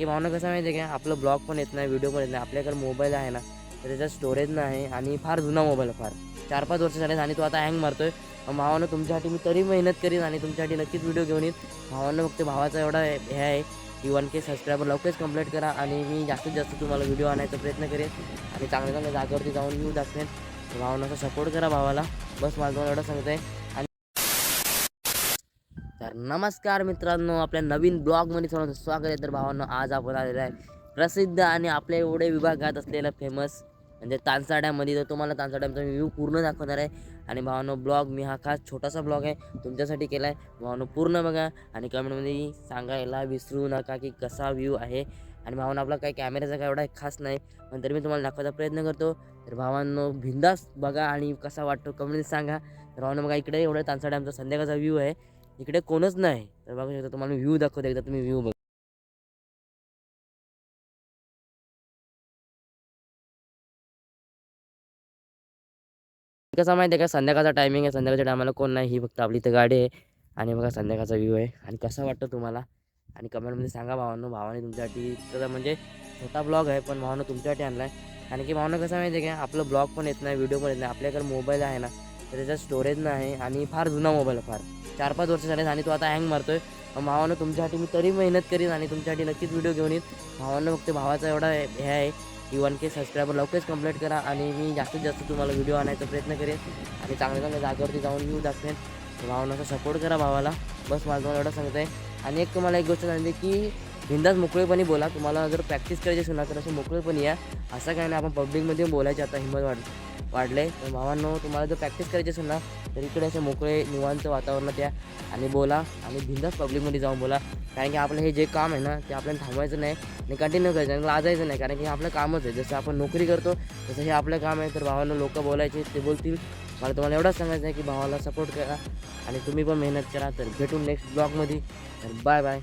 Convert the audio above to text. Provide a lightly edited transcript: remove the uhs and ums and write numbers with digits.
की भावना कसं माहिती आहे का, आपलं ब्लॉग पण येत नाही, व्हिडिओ पण येत नाही. आपल्याकडे मोबाईल आहे ना, तर त्याच्यात स्टोरेज नाही आणि फार जुना मोबाईल आहे फार. 4-5 वर्ष झाले आणि तो आता हँग मारतोय. भावानं तुमच्यासाठी मी तरी मेहनत करीन आणि तुमच्यासाठी नक्कीच व्हिडिओ घेऊन येईन. भावांनो फक्त भावाचा एवढा हे आहे की 1K सबस्क्रायबर लवकरच कंप्लीट करा आणि मी जास्तीत जास्त तुम्हाला व्हिडिओ आणायचा प्रयत्न करेन आणि चांगल्या चांगल्या जागेवरती जाऊन व्ह्यू दाखवेन. भावांनो सपोर्ट करा भावाला. बस मला तुम्हाला एवढं सांगत आहे. तर नमस्कार मित्रांनो, आपल्या नवीन ब्लॉगमध्ये सर्वांचं स्वागत आहे. तर भावांनो, आज आपण आलेलो आहे प्रसिद्ध आणि आपल्या एवढे विभागात असलेलं फेमस म्हणजे तानसा तर तुम्हाला तानसा डॅमचा व्ह्यू पूर्ण दाखवणार आहे. आणि भावांनो, ब्लॉग मी हा खास छोटासा ब्लॉग आहे तुमच्यासाठी केला आहे. भावांनो पूर्ण बघा आणि कमेंटमध्ये सांगायला विसरू नका की कसा व्ह्यू आहे. आणि भावांनो, आपला काही कॅमेऱ्याचा काय एवढा खास नाही, पण तरी मी तुम्हाला दाखवायचा प्रयत्न करतो. तर भावांनो, बिंदास बघा आणि कसा वाटतो कमेंटमध्ये सांगा. तर भावांनो बघा, इकडे एवढा तानसा डॅमचा संध्याकाळचा व्ह्यू आहे. इकडे कोणच नाही. तर बघू शकता, तुम्हाला व्ह्यू दाखवतो, एकदा तुम्ही व्ह्यू बघा. कसं माहिती आहे का, संध्याकाळचा टायमिंग आहे, संध्याकाळच्या टायमाला कोण नाही. ही फक्त आपली इथं गाडी आहे आणि बघा संध्याकाळचा व्ह्यू आहे. आणि कसा वाटतो तुम्हाला आणि कमेंटमध्ये सांगा भावांनो. भावाने तुमच्यासाठी तर म्हणजे छोटा ब्लॉग आहे, पण भावानं तुमच्यासाठी आणला आहे. आणि की भावानं कसं माहिती आहे का, आपलं ब्लॉग पण येत नाही, व्हिडिओ पण येत नाही. आपल्याकडे मोबाईल आहे ना, तर त्याच्यात स्टोरेज नाही आणि फार जुना मोबाईल आहे फार. 4-5 वर्ष झाले आणि तो आता हँग मारतोय. भावानं तुमच्यासाठी मी तरी मेहनत करीन आणि तुमच्यासाठी नक्कीच व्हिडिओ घेऊन येईन. भावांनो फक्त भावाचा एवढा हे आहे की 1K सबस्क्रायबर लवकरच कंप्लीट करा आणि मी जास्तीत जास्त तुम्हाला व्हिडिओ आणायचा प्रयत्न करेन आणि चांगल्या चांगल्या जागेवरती जाऊन व्ह्यू दाखवेन. भावांना सपोर्ट करा भावाला. बस मला तुम्हाला एवढं सांगत आहे. आणि एक तुम्हाला एक गोष्ट सांगते की बिनधास्त मोकळेपणी बोला. तुम्हाला जर प्रॅक्टिस करायची असेल ना, तर असं मोकळेपणी या. असं काय नाही आपण पब्लिकमध्ये बोलायचे आता हिंमत वाढले. तर भावांनो, तुम्हाला जर प्रॅक्टिस करायची असेल ना, तर इकडे असे मोकळे निवांत वातावरणात या आणि बोला आणि बिनधास्त पब्लिकमध्ये जाऊन बोला. कारण की आपलं हे जे काम आहे ना, ते आपल्याला थांबवायचं नाही आणि कंटिन्यू करायचं आणि लाजायचं नाही. कारण की हे आपलं कामच आहे. जसं आपण नोकरी करतो तसं हे आपलं काम आहे. तर भावाला लोकं बोलायचे ते बोलतील. मला तुम्हाला एवढंच सांगायचं आहे की भावाला सपोर्ट करा आणि तुम्ही पण मेहनत करा. तर भेटू नेक्स्ट ब्लॉगमध्ये. तर बाय बाय.